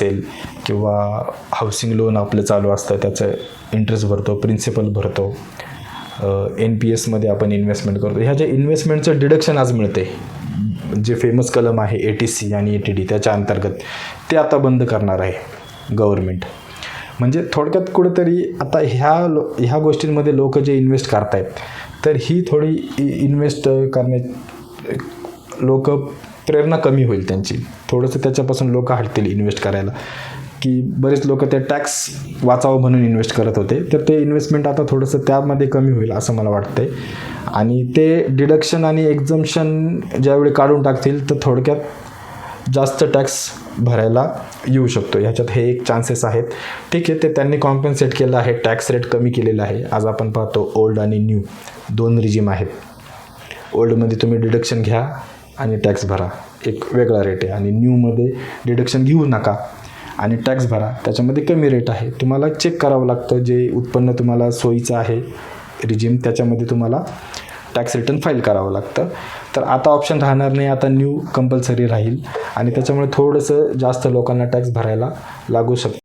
असेल किंवा housing loan आपलं चालू असतं त्याचं इंटरेस्ट भरतो, प्रिन्सिपल भरतो, NPSमध्ये आपण इन्व्हेस्टमेंट करतो. ह्या ज्या इन्व्हेस्टमेंटचं डिडक्शन आज मिळते, जे फेमस कलम आहे ATC आणि ATD त्याच्या अंतर्गत, ते आता बंद करणार आहे गव्हर्मेंट. म्हणजे थोडक्यात कुठंतरी आता ह्या गोष्टींमध्ये लोक जे इन्व्हेस्ट करतायत, तर ही थोडी इन्व्हेस्ट करण्या लोक प्रेरणा कमी होईल त्यांची, थोडंसं त्याच्यापासून लोक हटतील इन्व्हेस्ट करायला. की बरेच लोक ते टॅक्स वाचावं म्हणून इन्व्हेस्ट करत होते, तर ते इन्व्हेस्टमेंट आता थोडंसं त्यामध्ये कमी होईल असं मला वाटतंय. आणि ते डिडक्शन आणि एक्झम्पशन ज्यावेळी काढून टाकतील तर थोडक्यात जास्त टॅक्स भरायला येऊ शकतो. ह्याच्यात हे एक चान्सेस आहेत. ठीक आहे, ते त्यांनी कॉम्पन्सेट केलं आहे, टॅक्स रेट कमी केलेला आहे. आज आपण पाहतो ओल्ड आणि न्यू 2 रिजिम आहेत. ओल्डमध्ये तुम्ही डिडक्शन घ्या आणि टॅक्स भरा, एक वेगळा रेट आहे. आणि न्यूमध्ये डिडक्शन घेऊ नका आणि टॅक्स भरा, त्याच्यामध्ये कमी रेट आहे. तुम्हाला चेक करावं लागतं, जे उत्पन्न तुम्हाला सोयीचं आहे रिजिम त्याच्यामध्ये तुम्हाला टॅक्स रिटर्न फाईल करावं लागतं. तर आता ऑप्शन राहणार नाही, आता न्यू कंपल्सरी राहील आणि त्याच्यामुळे थोडंसं जास्त लोकांना टॅक्स भरायला लागू शकतं.